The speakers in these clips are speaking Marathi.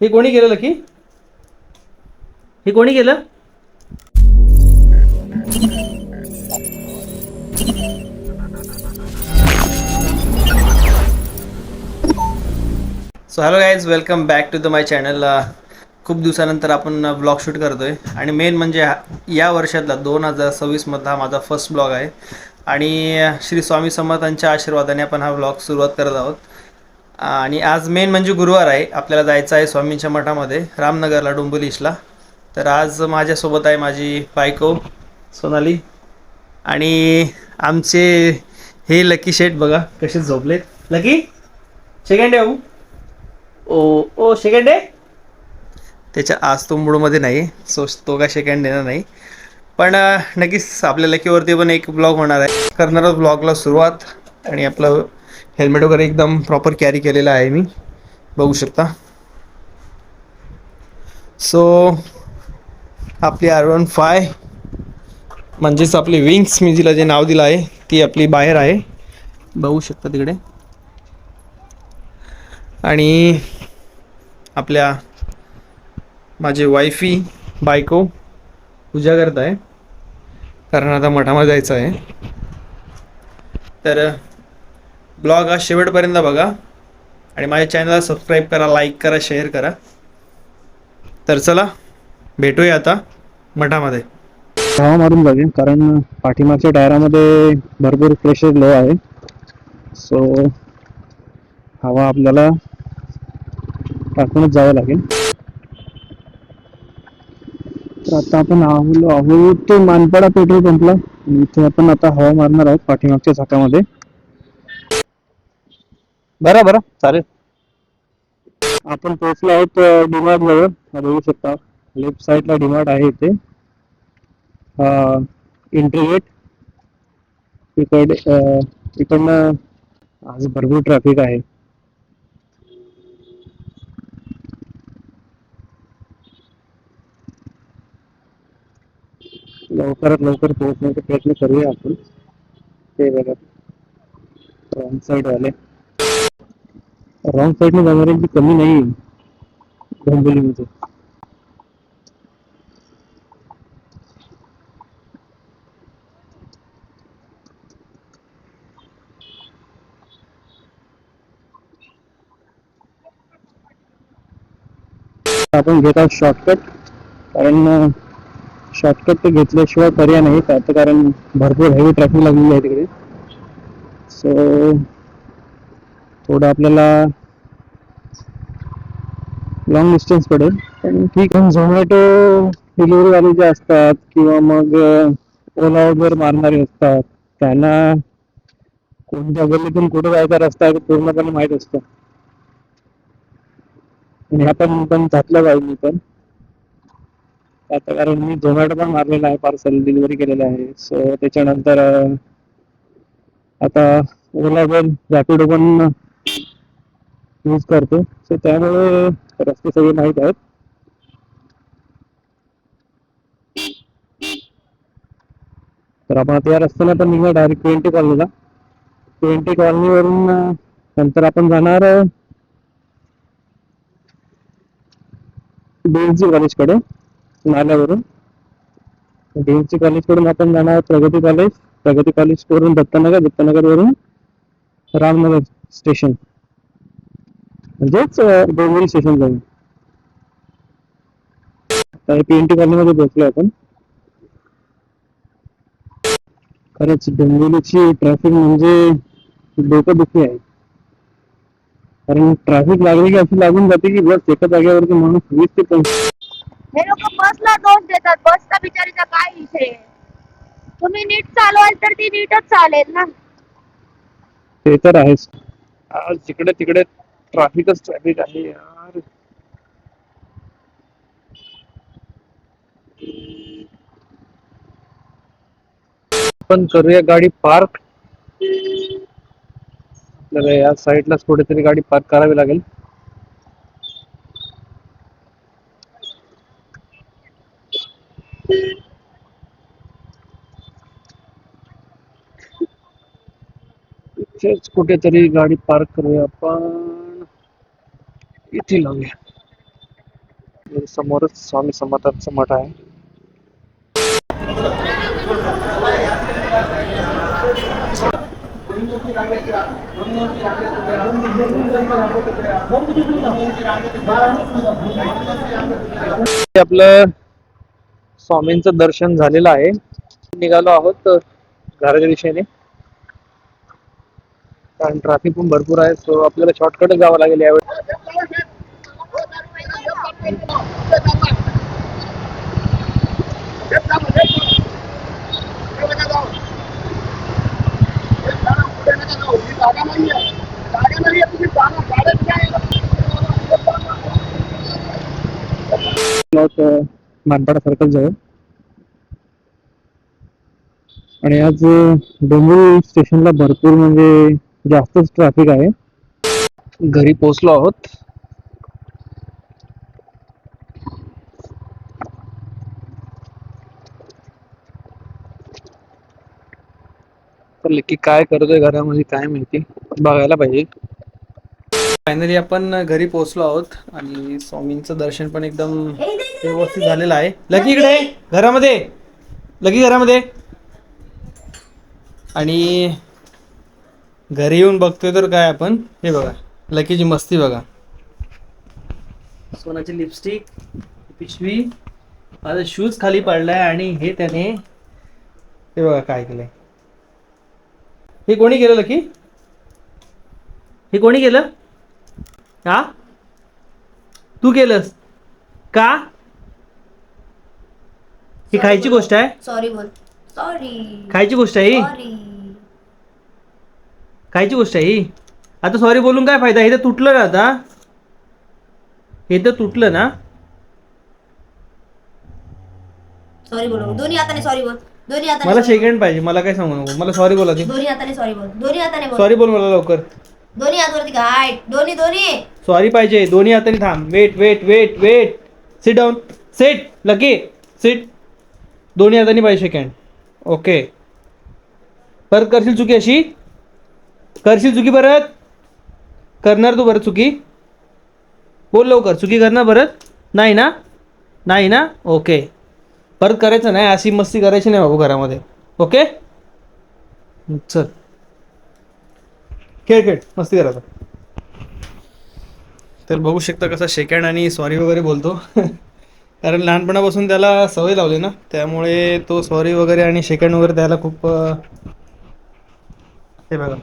हे कोणी केलं की हे कोणी केलं? So hello guys, welcome back to the my channel. खूप दिवसानंतर आपण ब्लॉग शूट करतो आहे आणि मेन म्हणजे या वर्षातला 2026मधला माझा फर्स्ट ब्लॉग आहे आणि श्री स्वामी समर्थांच्या आशीर्वादाने आपण हा ब्लॉग सुरुवात करत आहोत. आणि आज मेन म्हणजे गुरुवार आहे, आपल्याला जायचं आहे स्वामींच्या मठामध्ये रामनगरला डोंबिवलीला. तर आज माझ्यासोबत आहे माझी बायको सोनाली आणि आमचे हे लकी शेट बघा कसे झोपलेत. लकी सेकंड आहे. ओ ओ सेकंड आहे त्याच्या. आज तो मूडमध्ये नाही, सो तो काय सेकंड देणार नाही, पण नक्कीच आपल्या लकीवरती पण एक ब्लॉग होणार आहे. करणारच ब्लॉगला सुरुवात. आणि आपलं हेल्मेट वगैरे एकदम प्रॉपर कॅरी केलेलं आहे मी, बघू शकता. सो आपली R15 म्हणजेच आपली विंग्स, मी जिला जे नाव दिलं आहे ती आपली बाहेर आहे, बघू शकता तिकडे. आणि आपल्या माझे वाईफी बायको पूजा करत आहे, कारण आता मठामध्ये जायचं आहे. तर ब्लॉग हा शेवटपर्यंत बघा आणि माझ्या चॅनलला सबस्क्राईब करा, लाईक करा, शेअर करा. तर चला भेटूया आता मठामध्ये. हवा मारून बघेन, कारण पाठीमागच्या टायरामध्ये भरपूर प्रेशर लो आहे. सो हवा आपल्याला टाकूनच जावं लागेल. तर आता आपण आहोत मानपाडा पेट्रोल पंपला. इथे आपण आता हवा मारणार आहोत पाठीमागच्या चाकामध्ये. बरं चालेल. आपण पोहोचलो आहोत डीमार्ट जवळ. बघू शकता लेफ्ट साईडला डीमार्ट आहे इथे. एंट्री गेट इकडनं आज भरपूर ट्रॅफिक आहे. लवकरात लवकर पोहोचण्याचा प्रयत्न करूया आपण. ते बघा रॉंग साईड वाले, रॉंग साईडने जाणाऱ्यांची कमी नाही डोंबिवलीमध्ये. आपण घेत आहोत शॉर्टकट, कारण शॉर्टकट ते घेतल्याशिवाय पर्याय नाही त्याचं, कारण भरपूर हेवी ट्रॅफिक लागलेली आहे तिकडे. सो थोडं आपल्याला लॉंग डिस्टन्स पडेल, पण ठीक आहे. झोमॅटो डिलिव्हरीवाले जे असतात किंवा मग ओला उबर मारणारे असतात, त्यांना कोणत्या गल्लीतून कुठे जायचा रस्ता पूर्णपणे माहीत असतं. आणि आपण पण घातलं पाहिजे. मी पण आता, कारण मी झोमॅटो पण मारलेला आहे, पार्सल डिलिव्हरी केलेलं आहे. सो त्याच्यानंतर आता ओला पण रॅपिडो पण यूज करतो. सो त्यामुळे रस्ते सगळे माहीत आहेत. तर आपण आता या रस्त्याने पण निघणार डायरेक्ट 20 कॉलनीला. 20 कॉलनीवरून नंतर आपण जाणार DMC कॉलेजकडे नाल्यावरून. DMC कॉलेजकडून आपण जाणार प्रगती कॉलेज, प्रगती कॉलेज वरून दत्तनगर, दत्तनगरवरून रामनगर स्टेशन, म्हणजेच डोंबिवली स्टेशन जाईल. तर PNT कॉलनीमध्ये पोहोचलो आपण. खरंच डोंबिवलीची ट्रॅफिक म्हणजे डोकंदुखी आहे, कारण ट्रॅफिक लागली की अशी लागून जाते की बस एका जागेवरती माणूस 20 ते 25. हे लोक बसला दोष देतात. बसचा बिचारीचा काय विषय? तुम्ही नीट चालवाल तर ती नीटच चालेल ना. ते तर आहेच. आज जिकडे तिकडे ट्रॅफिकच ट्रॅफिक आहे यार. आपण करूया गाडी पार्क. आपल्याला या साईडलाच कुठेतरी गाडी पार्क करावी लागेल. इथेच कुठेतरी गाडी पार्क करूया आपण. इथे लावूया. समोरच स्वामी समर्थांचं मठ आहे. आपलं स्वामींचं दर्शन झालेलं आहे. निघालो आहोत घराच्या दिशेने, कारण ट्रॅफिक पण भरपूर आहे. सो आपल्याला शॉर्टकट जावं लागेल यावेळी. मानपाडा सर्कल जवळ, आणि आज डोंबिवली स्टेशनला भरपूर म्हणजे जास्तच ट्रॅफिक आहे. घरी पोहोचलो आहोत. तर लेकी काय करतोय घरामध्ये काय माहिती, बघायला पाहिजे. फायनली आपण घरी पोहोचलो आहोत आणि स्वामींचं दर्शन पण एकदम व्यवस्थित झालेलं आहे. लकी इकडे आहे, घरामध्ये. लकी घरामध्ये. आणि घरी येऊन बघतोय तर काय आपण, हे बघा लकीची मस्ती बघा. सोनाची लिपस्टिक, पिशवी, माझा शूज खाली पडलाय आणि हे त्याने, हे बघा काय केलंय. हे कोणी केलं लकी? हे कोणी केलं? हा, तू केलंस का? ही खायची गोष्ट आहे? सॉरी बोल. सॉरी. खायची गोष्ट आहे ही? सॉरी. खायची गोष्ट आहे ही? आता सॉरी बोलून काय फायदा? हे तर तुटलं ना आता. हे तर तुटलं ना. सॉरी बोल. दोन्ही हाताने सॉरी बोल. दोन्ही हाताने. मला सेकंड पाहिजे, मला काय सांगू नको, मला सॉरी बोला ती. दोन्ही हाताने सॉरी बोल. दोन्ही हाताने बोल. सॉरी बोल मला लवकर. दोन्ही हातावरती घाट. दोन्ही दोन्ही. सॉरी पाहिजे, दोन्ही हाताने थांब. Wait wait wait wait. Sit down. Sit lucky. Sit. दोन्ही हाताने पाहिजे सेकंड. ओके. परत करशील चुकी अशी? करशील चुकी परत? करणार तू परत चुकी? बोल लवकर, चुकी करणार परत? नाही ना? नाही ना? ओके. परत करायचं नाही, अशी मस्ती करायची नाही बाबू घरामध्ये. ओके, चल खेळ खेळ, मस्ती करायचं. तर बघू शकता कसा सेकंड आणि सॉरी वगैरे बोलतो. कारण लहानपणापासून त्याला सवय लावली ना, त्यामुळे तो सॉरी वगैरे आणि सेकंड वगैरे त्याला खूप हे बघा.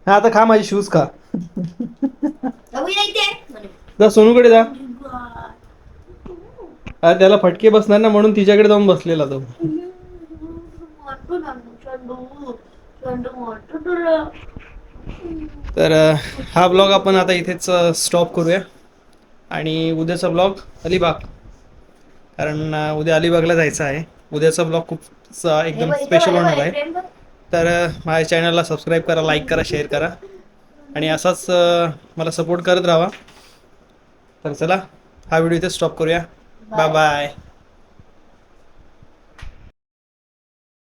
हा आता खा माझे शूज खा. जा सोनूकडे जा. त्याला फटके बसणार ना, म्हणून तिच्याकडे जाऊन बसलेला तो. तर हा ब्लॉग आपण आता इथेच स्टॉप करूया आणि उद्याचा ब्लॉग अलिबाग, कारण उद्या अलिबागला जायचं आहे. उद्याचा ब्लॉग खूप एकदम स्पेशल होणार आहे. तर माझ्या चॅनलला सबस्क्राईब करा, लाईक करा, शेअर करा आणि असाच मला सपोर्ट करत राहा. तर चला हा व्हिडिओ इथे स्टॉप करूया. Bye bye.